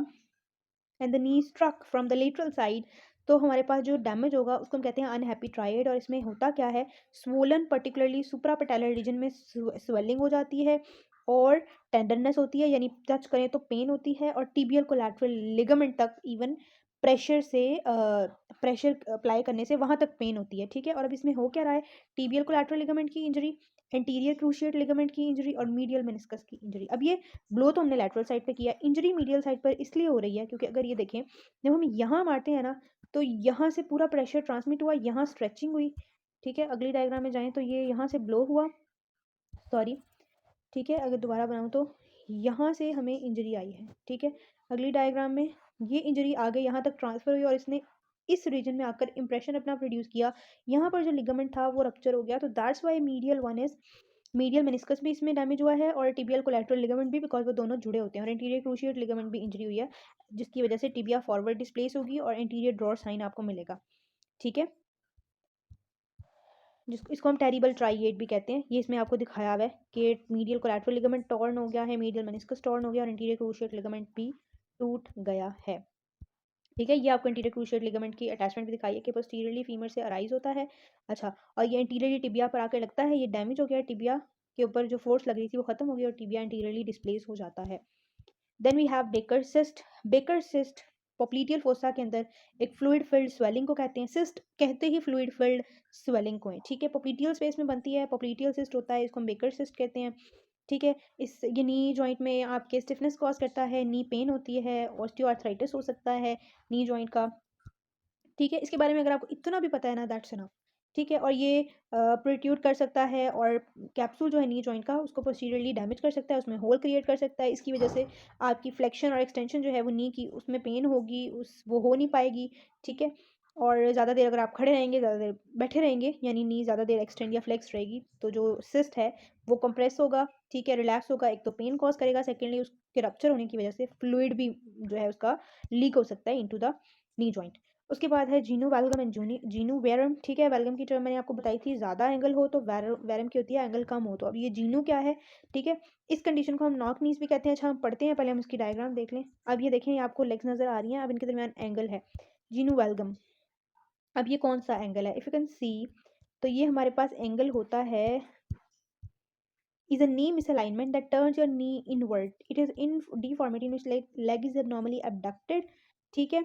and the knee struck from the lateral side, तो हमारे पास जो डैमेज होगा उसको हम कहते हैं अनहैप्पी ट्रायड। और इसमें होता क्या है, स्वोलन पर्टिकुलरली सुप्रापेटालर रीजन में स्वेलिंग हो जाती है और टेंडरनेस होती है, यानी टच करें तो पेन होती है, और टीबियल कोलैटरल लिगामेंट तक इवन प्रेशर अप्लाई करने से वहां तक पेन होती है। ठीक है, और अब इसमें हो क्या रहा है, टीबियल कोलैटरल लिगामेंट की इंजरी, एंटीरियर क्रूशिएट लिगामेंट की इंजरी और मीडियल मेनिस्कस की इंजरी। अब ये ब्लो तो हमने लैटरल साइड पे किया, इंजरी मीडियल साइड पर इसलिए हो रही है क्योंकि अगर ये देखें, जब हम यहाँ मारते हैं ना, तो यहाँ से पूरा प्रेशर ट्रांसमिट हुआ, यहाँ स्ट्रेचिंग हुई। ठीक है, अगली डायग्राम में जाएं तो ये यहाँ से ब्लो हुआ, सॉरी। ठीक है, अगर दोबारा बनाऊँ तो यहाँ से हमें इंजरी आई है। ठीक है, अगली डायग्राम में ये इंजरी आगे यहाँ तक ट्रांसफर हुई और इसने इस रीजन में आकर इंप्रेशन अपना प्रोड्यूस किया, यहाँ पर जो लिगामेंट था वो रप्चर हो गया। तो that's why medial one is, medial meniscus भी इसमें डैमेज हुआ है और टिबियल कोलैटरल लिगामेंट भी, बिकॉज वो दोनों जुड़े होते हैं, और एंटीरियर क्रूशिएट लिगामेंट भी इंजरी हुई है, जिसकी वजह से टिबिया फॉरवर्ड डिस्प्लेस होगी और एंटीरियर ड्रॉर साइन आपको मिलेगा। ठीक है, जिसको इसको हम टेरिबल ट्राइएट भी कहते हैं। ये इसमें आपको दिखाया हुआ है कि मीडियल कोलैटरल लिगामेंट टॉर्न हो गया है, मीडियल मेनिस्कस टॉर्न हो गया और एंटीरियर क्रूशिएट लिगामेंट भी टूट गया है। ठीक है, ये आपको एंटीरियर क्रूशिएट लिगामेंट की अटैचमेंट भी दिखाई है कि पोस्टीरियरली फीमर से अराइज होता है। अच्छा, और ये एंटीरियरली टिबिया पर आकर लगता है, ये डैमेज हो गया, टिबिया के ऊपर जो फोर्स लग रही थी वो खत्म हो गई और टिबिया एंटीरियरली डिस्प्लेस हो जाता है। Then we have Baker cyst. Baker cyst popliteal fossa के अंदर एक फ्लूइड फिल्ड स्वेलिंग को कहते हैं। सिस्ट कहते ही फ्लूइड फिल्ड स्वेलिंग को है। ठीक है, पोप्लीटियल स्पेस में बनती है, पोप्लीटियल सिस्ट होता है, इसको हम बेकर सिस्ट कहते हैं। ठीक है, इस ये नी जॉइंट में आपके स्टिफनेस कॉज करता है, नी पेन होती है, ऑस्टियोआर्थराइटिस हो सकता है नी जॉइंट का। ठीक है, इसके बारे में अगर आपको इतना भी पता है ना, दैट्स इनफ। ठीक है, और ये प्रोट्यूट कर सकता है और कैप्सूल जो है नी जॉइंट का उसको पोस्टीरियरली डैमेज कर सकता है, उसमें होल क्रिएट कर सकता है। इसकी वजह से आपकी फ्लेक्शन और एक्सटेंशन जो है वो नी की, उसमें पेन होगी, वो हो नहीं पाएगी। ठीक है, और ज़्यादा देर अगर आप खड़े रहेंगे, ज़्यादा देर बैठे रहेंगे, यानी नी ज़्यादा देर एक्सटेंड या फ्लेक्स रहेगी, तो जो सिस्ट है वो कंप्रेस होगा। ठीक है, रिलैक्स होगा, एक तो पेन कॉज करेगा, सेकेंडली उसके रप्चर होने की वजह से फ्लूइड भी जो है उसका लीक हो सकता है इनटू द नी जॉइंट। उसके बाद है जीनू वैल्गम एंड जीनू वेरम। ठीक है, वेल्गम की टर्म मैंने आपको बताई थी, ज़्यादा एंगल हो तो वेरम की होती है एंगल कम हो तो। अब ये जीनू क्या है, ठीक है, इस कंडीशन को हम नॉक नीज भी कहते हैं। अच्छा, हम पढ़ते हैं, पहले हम इसकी डायग्राम देख लें। अब ये देखें, ये आपको लेग्स नज़र आ रही हैं, अब इनके दरमियान एंगल है, जीनू वेल्गम। अब ये कौन सा एंगल है, इफ़ यू कैन सी, तो ये हमारे पास एंगल होता है, is a knee misalignment that turns your knee inward. It is in deformity in which leg is abnormally abducted. ठीक है,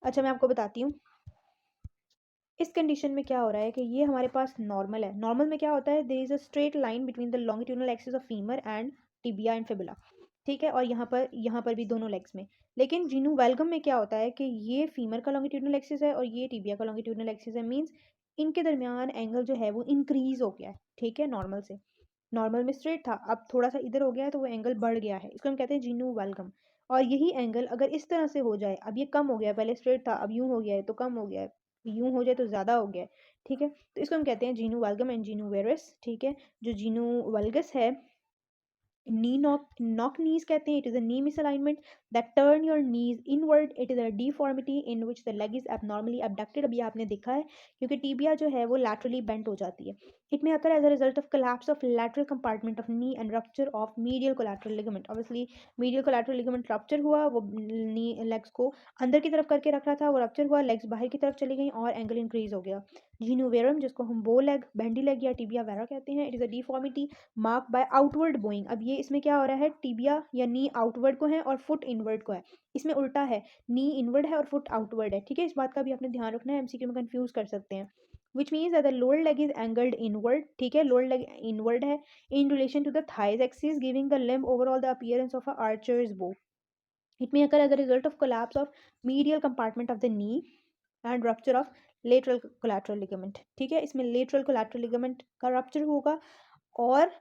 अच्छा मैं आपको बताती हूँ, इस कंडीशन में क्या हो रहा है कि ये हमारे पास नॉर्मल है। नॉर्मल में क्या होता है, there is a straight line between the longitudinal axis of femur and tibia and fibula. ठीक है, और यहाँ पर भी दोनों लेग्स में। लेकिन जीनू वेल्गम में क्या होता है कि ये फीमर का लॉन्गिट्यूडनल एक्सिस है और ये टिबिया का लॉन्गिट्यूडनल एक्सिस है, मीन्स इनके दरमियान एंगल जो है वो इंक्रीज हो गया है। ठीक है, नॉर्मल से, नॉर्मल में स्ट्रेट था, अब थोड़ा सा इधर हो गया है तो वो एंगल बढ़ गया है, इसको हम कहते हैं जीनू वेल्गम। और यही एंगल अगर इस तरह से हो जाए, अब ये कम हो गया है, पहले स्ट्रेट था, अब यूं हो गया है तो कम हो गया है, यूं हो जाए तो ज़्यादा हो गया है। ठीक है, तो इसको हम कहते हैं जीनू वेल्गम एंड जीनू वेरस। ठीक है, जो जीनू वेल्गस है, knee knock knees कहते हैं, it is a knee misalignment that turn your knees inward. It is a deformity in which the leg is abnormally abducted. अभी आपने देखा है क्योंकि टिबिया जो है वो laterally bent हो जाती है। It may occur as a result of collapse of lateral compartment of knee and rupture of medial collateral ligament. Obviously medial collateral ligament rupture हुआ, वो knee legs को अंदर की तरफ करके रख रहा था, वो rupture हुआ, legs बाहर की तरफ चली गई और एंगल इंक्रीज हो गया। जीनोवेरम, जिसको हम बो लेग, बेंडी लेग या टिबिया वेरा कहते हैं, it is a deformity mark bye outward Boeing. अब ये इसमें क्या हो रहा है, टिबिया या नी आउटवर्ड को है और फुट इनवर्ड को है, इसमें उल्टा है, नी इनवर्ड है और फुट आउटवर्ड है। ठीक है, इस बात का भी आपने ध्यान रखना है, एमसीक्यू में कंफ्यूज कर सकते हैं। Which means that the lower leg is angled inward. ठीक है, लोअर लेग इनवर्ड है in relation to the thigh's axis, giving the limb overall the appearance of a archer's bow. It may occur as a result of collapse of medial compartment of the knee and rupture of lateral collateral ligament. ठीक है, इसमें lateral collateral ligament का rupture होगा और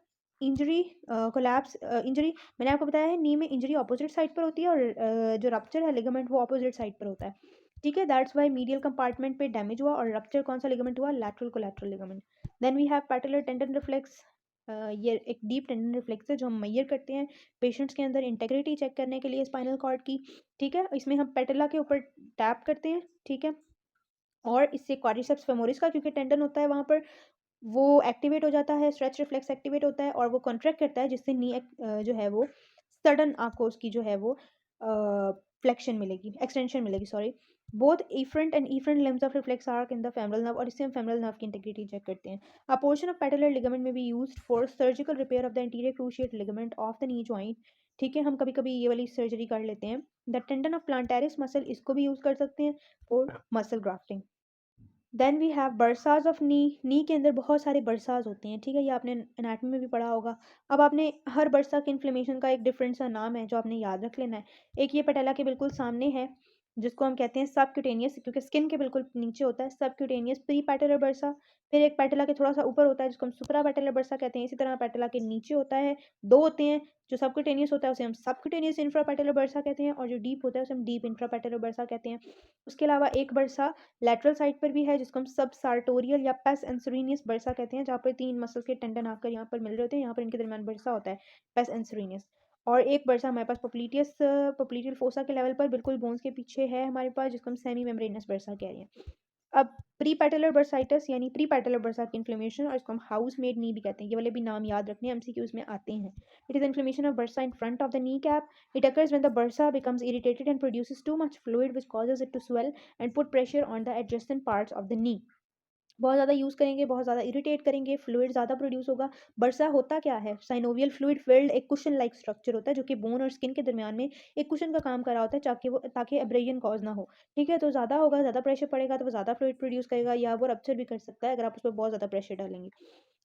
इंजरी कोलैप्स इंजरी, मैंने आपको बताया है नी में इंजरी ऑपोजिट साइड पर होती है और जो रप्चर है लिगामेंट वो ऑपोजिट साइड पर होता है। ठीक है, दैट्स वाई मीडियल कंपार्टमेंट पे डैमेज हुआ और रप्चर कौन सा लिगामेंट हुआ, lateral collateral ligament. Then we have patellar tendon reflex. ये एक डीप टेंडन रिफ्लेक्स है जो हम मैयर करते हैं पेशेंट्स के अंदर इंटेग्रिटी चेक करने के लिए स्पाइनल कॉर्ड की। ठीक है, इसमें हम पेटेला के ऊपर टैप करते हैं। ठीक है, और इससे क्वाड्रिसेप्स फेमोरिस का क्योंकि टेंडन होता है वहाँ पर, वो एक्टिवेट हो जाता है, स्ट्रेच रिफ्लेक्स एक्टिवेट होता है और वो कॉन्ट्रैक्ट करता है, जिससे नी जो है वो सडन आपको उसकी जो है वो फ्लेक्शन मिलेगी, एक्सटेंशन मिलेगी, sorry. Both efferent and efferent limbs of reflex arc in the femoral nerve, और इससे हम फेमरल नर्व की इंटीग्रिटी चेक करते हैं। अ पोर्शन ऑफ पैटेलर लिगामेंट में be used for surgical repair of the interior cruciate ligament of the knee joint. ठीक है, हम कभी कभी ये वाली सर्जरी कर लेते हैं। The tendon of plantaris muscle, इसको भी यूज कर सकते हैं for muscle grafting. Then we have bursae of knee के अंदर बहुत सारे बर्साज होते हैं, ठीक है, ये आपने एनाटमी में भी पढ़ा होगा। अब आपने हर बर्सा के इन्फ्लेमेशन का एक डिफरेंट सा नाम है जो आपने याद रख लेना है। एक ये पटेला के बिल्कुल सामने है, जिसको हम कहते हैं सबक्यूटेनियस, क्योंकि स्किन के बिल्कुल नीचे होता है, सबक्यूटेनियस प्री पैटेलर बर्सा। फिर एक पैटेला के थोड़ा सा ऊपर होता है जिसको हम सुपरा पैटेलर बर्सा कहते हैं। इसी तरह पैटेला के नीचे होता है, दो होते हैं, जो सबक्यूटेनियस होता है उसे हम सबक्यूटेनियस इंफ्रा पैटेलर बर्सा कहते हैं, और जो डीप होता है उसे हम डीप इंफ्रा पैटेलर बर्सा कहते हैं। उसके अलावा एक बर्सा लैटरल साइड पर भी है जिसको हम सब सार्टोरियल या पेस एंसोरिनियस बर्सा कहते हैं, जहाँ पर तीन मसल्स के टेंडन आकर यहाँ पर मिल रहे होते हैं, यहाँ पर इनके दरमियान बर्सा होता है, पेस एंसोरिनियस। और एक बर्सा हमारे पास पोप्लीटियल फोसा के लेवल पर बिल्कुल बोन्स के पीछे है हमारे पास, जिसको हम सेमी मेम्ब्रेनस बर्सा कह रहे हैं। अब प्री पैटेलर बर्साइटिस यानी प्री पैटेलर बर्सा की इन्फ्लेमेशन, और इसको हम हाउस मेड नी भी कहते हैं, ये वाले भी नाम याद रखने हैं, एमसीक्यूज में आते हैं। It is inflammation of bursa in front of the knee cap. It occurs when the bursa becomes irritated and produces too much fluid which causes it to swell and put pressure on the adjacent parts of the knee. बहुत ज़्यादा यूज़ करेंगे, बहुत ज़्यादा इरिटेट करेंगे, फ्लूइड ज़्यादा प्रोड्यूस होगा। बर्सा होता क्या है? साइनोवियल फ्लूइड फिल्ड एक कुशन लाइक स्ट्रक्चर होता है जो कि बोन और स्किन के दरमियान में एक कुशन का काम कर रहा होता है, ताकि एब्रेजन कॉज ना हो। ठीक है, तो ज़्यादा होगा, ज़्यादा प्रेशर पड़ेगा तो वो ज़्यादा फ्लूइड प्रोड्यूस करेगा, या वो रप्चर भी कर सकता है अगर आप उस पर बहुत ज़्यादा प्रेशर डालेंगे।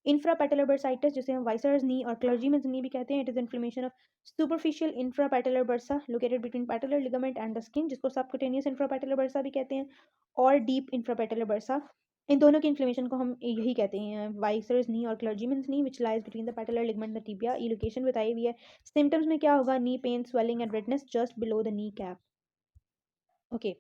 इंफ्रा पैटेलर बर्साइटिस, जिसे हम वाइसर्स नी और क्लर्जीमैन्स नी भी कहते हैं, it is inflammation of superficial infrapatellar bursa located between patellar ligament and the skin, जिसको सबक्यूटेनियस इंफ्रा पैटेलर बर्सा भी कहते हैं, और डीप इंफ्रा पैटेलर बर्सा। इन दोनों की इन्फ्लेमेशन को हम यही कहते हैं, वाइसर्स नी और clergyman's knee, which lies between the patellar ligament the tibia. ये लोकेशन बताई हुई है। सिम्टम्स में क्या होगा? Knee pain, swelling and redness just below the knee cap. Okay,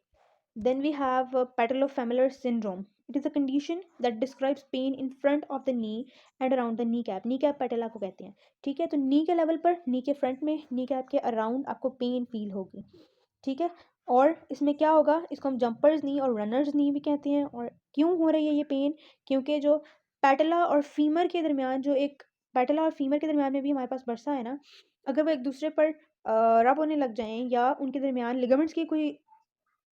then we have patellofemoral syndrome. It is a condition that describes pain in front of the knee and around the kneecap. kneecap patella को कहते हैं। ठीक है, तो नी के लेवल पर, नी के फ्रंट में, नी कैप के अराउंड आपको पेन फील होगी। ठीक है, और इसमें क्या होगा? इसको हम जंपर्स नी और रनर्स नी भी कहते हैं। और क्यों हो रही है ये पेन? क्योंकि जो पैटेला और फीमर के दरमियान जो एक पैटेला और फीमर के दरमियान में भी हमारे पास बर्सा है ना, अगर वो एक दूसरे पर रब होने लग जाएं या उनके दरमियान लिगामेंट्स की कोई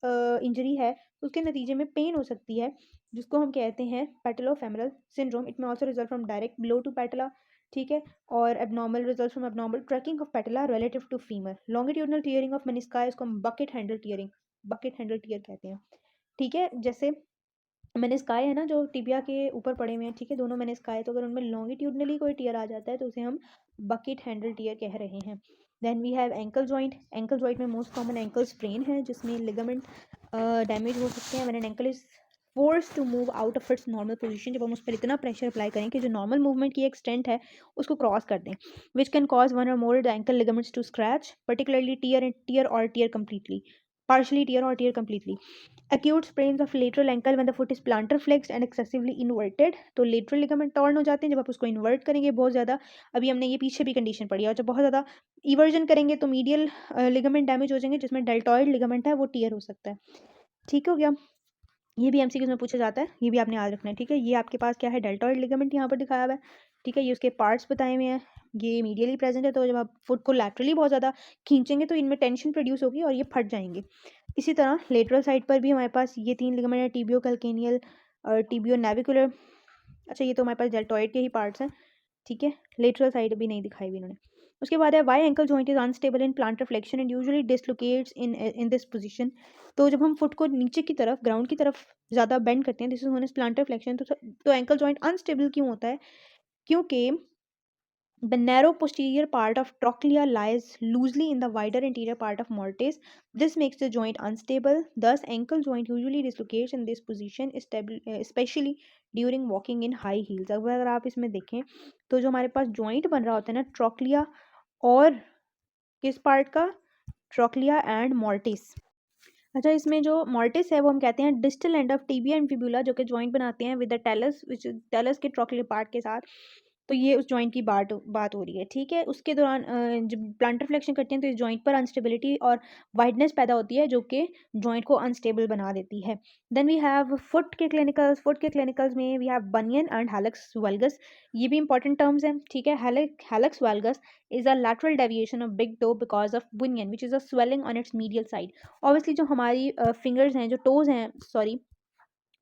इंजरी है, तो उसके नतीजे में पेन हो सकती है, जिसको हम कहते हैं patellofemoral syndrome. It may also result from direct blow to patella. ठीक है, और abnormal result from abnormal tracking of patella relative to femur. Longitudinal tearing of menisci, इसको हम बकेट हैंडल टीयर कहते हैं। ठीक है, जैसे मेनिस्काई है ना जो टिबिया के ऊपर पड़े हुए हैं, ठीक है, दोनों मेनिस्काई, तो अगर उनमें लॉन्गिट्यूडनली कोई टीयर आ जाता है तो उसे हम बकेट हैंडल टीयर कह रहे हैं। Then we have ankle joint. Ankle joint में मोस्ट कॉमन एंकल स्प्रेन है, जिसमें लिगामेंट डैमेज हो सकते हैं when an ankle is force to move out of its normal position, जब हम उस पर इतना प्रेशर अप्लाई करें कि जो नॉर्मल मूवमेंट की एक्सटेंट है उसको क्रॉस कर दें, which can cause one or more the ankle ligaments to scratch, particularly tear completely, partially tear or tear completely. Acute sprains of lateral ankle when the foot is plantar flexed and excessively inverted, तो lateral ligament torn हो जाते हैं जब आप उसको invert करेंगे बहुत ज़्यादा। अभी हमने ये पीछे भी कंडीशन पढ़ी है, और जब बहुत ज़्यादा इवर्जन करेंगे तो मीडियल लिगामेंट डैमेज हो जाएंगे, जिसमें डेल्टॉइड लिगामेंट है वो टीयर हो सकता है। ठीक हो गया, ये भी एमसीक्यूज में पूछा जाता है, ये भी आपने याद रखना है। ठीक है, ये आपके पास क्या है? डेल्टॉइड लिगामेंट यहाँ पर दिखाया हुआ है। ठीक है, ये उसके पार्ट्स बताए हुए हैं, ये मीडियली प्रेजेंट है, तो जब आप फुट को लैटरली बहुत ज़्यादा खींचेंगे तो इनमें टेंशन प्रोड्यूस होगी और ये फट जाएंगे। इसी तरह लेटरल साइड पर भी हमारे पास ये तीन लिगामेंट है, टीबियो कैल्केनियल और टीबियो नेविकुलर। अच्छा, ये तो हमारे पास डेल्टॉइड के ही पार्ट्स हैं। ठीक है, लेटरल साइड भी नहीं दिखाई हुई इन्होंने। उसके बाद है why ankle joint is unstable in plantar flexion and usually dislocates in this position. तो जब हम फुट को नीचे की तरफ, ग्राउंड की तरफ ज़्यादा बेंड करते हैं, this is known as plantar flexion, तो एंकल जॉइंट अनस्टेबल क्यों होता है? क्योंकि the narrow posterior part of trochlea lies loosely in the wider anterior part of mortise. This makes the joint unstable. Thus, ankle joint usually dislocates in this position, especially during walking in high heels. अब अगर आप इसमें देखें तो जो हमारे पास जॉइंट बन रहा होता है ना, ट्रोक्लिया और किस पार्ट का? Trochlea and mortise. अच्छा, इसमें जो मॉर्टिस है वो हम कहते हैं distal end of tibia and fibula, जो कि जॉइंट बनाते हैं with the talus, which talus के ट्रोक्लियर पार्ट के साथ। तो ये उस जॉइंट की बात बात हो रही है, ठीक है। उसके दौरान जब प्लांटर फ्लेक्शन करते हैं तो इस जॉइंट पर अनस्टेबिलिटी और वाइडनेस पैदा होती है जो कि जॉइंट को अनस्टेबल बना देती है। देन वी हैव फुट के क्लिनिकल्स में we have bunion and hallux valgus. ये भी इंपॉर्टेंट टर्म्स हैं, ठीक है। Hallux valgus is a lateral deviation of big toe because of bunion which is a swelling on its medial side. Obviously जो हमारी फिंगर्स हैं, जो टोज हैं, सॉरी,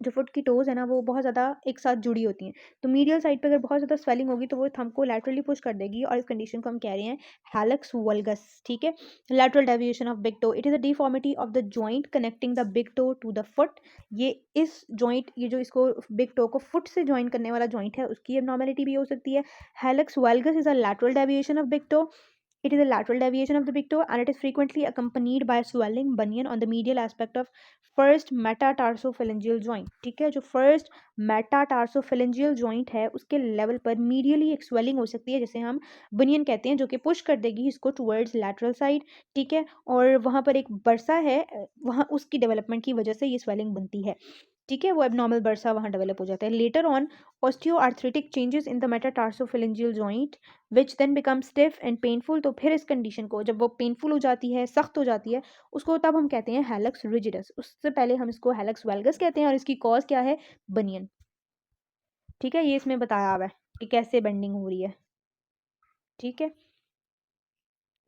जो फुट की टोज़ है ना वो बहुत ज़्यादा एक साथ जुड़ी होती हैं। तो मीडियल साइड पे अगर बहुत ज़्यादा स्वेलिंग होगी तो वो थंब को लैटरली पुश कर देगी और इस कंडीशन को हम कह रहे हैं हैलक्स वल्गस, ठीक है। Lateral deviation of big toe, it is a deformity of the joint connecting the big toe to the foot. ये इस जॉइंट, ये जो इसको बिग टो को फुट से जॉइन करने वाला जॉइंट है उसकी एबनॉर्मेलिटी भी हो सकती है। Hallux valgus is a lateral deviation of big toe. It is a lateral deviation of the big toe and it is frequently accompanied by swelling bunion on the medial aspect of first metatarsophalangeal joint. ठीक है, जो first metatarsophalangeal joint है उसके लेवल पर मीडियली एक swelling हो सकती है जिसे हम bunion कहते हैं, जो कि पुश कर देगी इसको towards lateral side, ठीक है। और वहाँ पर एक बरसा है, वहाँ उसकी डेवलपमेंट की वजह से ये swelling बनती है, ठीक है। वो एबनॉर्मल बर्सा वहाँ डेवलप हो जाता है। Later on osteoarthritic changes in the metatarsophalangeal joint which then become stiff and painful. तो फिर इस कंडीशन को जब वो पेनफुल हो जाती है, सख्त हो जाती है, उसको तब हम कहते हैं हैलक्स रिजिडस। उससे पहले हम इसको हैलक्स वेल्गस कहते हैं और इसकी कॉज क्या है, बनियन, ठीक है। ये इसमें बताया हुआ है कि कैसे बेंडिंग हो रही है, ठीक है।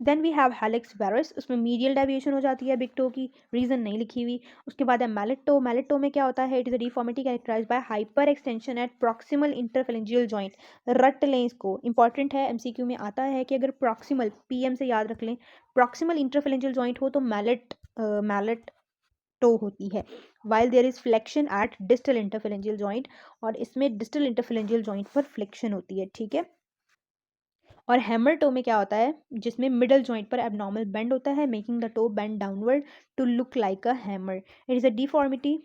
Then we have hallux varus, उसमें मीडियल डेविएशन हो जाती है बिग टो की, रीजन नहीं लिखी हुई। उसके बाद है मैलेट टो। मैलेट टो में क्या होता है, it is a deformity characterized by hyper extension at proximal interphalangeal joint. रट लें इसको, इंपॉर्टेंट है, एमसीक्यू में आता है कि अगर प्रॉक्सिमल, पीएम से याद रख लें, प्रॉक्सिमल इंटरफेरेंजियल जॉइंट हो तो मैलेट टो होती है। While there is flexion at distal interphalangeal joint, और इसमें डिस्टल इंटरफेरेंजियल जॉइंट पर फ्लेक्शन होती है, ठीक है। और हैमर टो में क्या होता है, जिसमें मिडल जॉइंट पर एबनॉर्मल बेंड होता है, making the toe bend downward to look like a hammer. It is a deformity,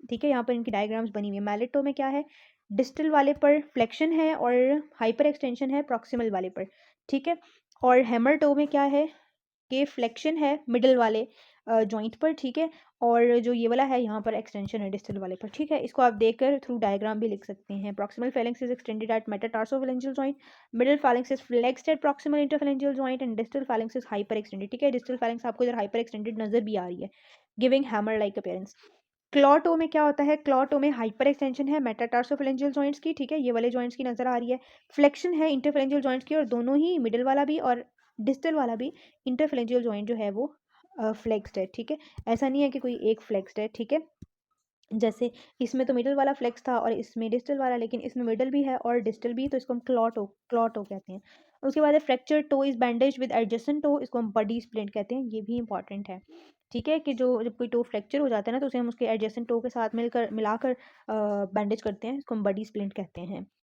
ठीक है। यहाँ पर इनकी डायग्राम्स बनी हुई है। मैलेट टो में क्या है, डिस्टल वाले पर फ्लेक्शन है और हाइपर एक्सटेंशन है प्रॉक्सिमल वाले पर, ठीक है। और हैमर टो में क्या है कि फ्लेक्शन है मिडल वाले जॉइंट पर, ठीक है। और जो ये वाला है यहाँ पर एक्सटेंशन है डिस्टल वाले पर, ठीक है। इसको आप देखकर थ्रू डायग्राम भी लिख सकते हैं। Proximal phalanx is extended at metatarsophalangeal joint, middle phalanx is flexed at proximal interphalangeal joint and distal phalanx is hyper extended, ठीक है। डिस्टल phalanx आपको इधर हाइपर एक्सटेंडेड नजर भी आ रही है, गिविंग हैमर लाइक अपीयरेंस। क्लॉटो में क्या होता है, क्लॉटो में हाइपर एक्सटेंशन है मेटाटार्सोफेलेंजियल जॉइंट्स की, ठीक है, ये वाले जॉइंट्स की नजर आ रही है। फ्लेक्शन है इंटरफेलेंजियल जॉइंट्स की, और दोनों ही मिडिल वाला भी और डिस्टल वाला भी इंटरफेलेंजियल जॉइंट जो है वो फ्लेक्स्ड है, ठीक है। ऐसा नहीं है कि कोई एक फ्लेक्स्ड है, ठीक है। जैसे इसमें तो मिडल वाला फ्लेक्स था और इसमें डिस्टल वाला, लेकिन इसमें मिडल भी है और डिस्टल भी, तो इसको हम क्लॉटो कहते हैं। उसके बाद है fracture toe is bandage with adjacent toe, इसको हम बडी स्प्लिंट कहते हैं, ये भी इंपॉर्टेंट है, ठीक है। कि जो जब कोई टो फ्रैक्चर हो जाता है ना तो उसे हम उसके एडजेसेंट टो के साथ मिलाकर बैंडेज करते हैं, इसको हम बडी स्प्लिंट कहते हैं।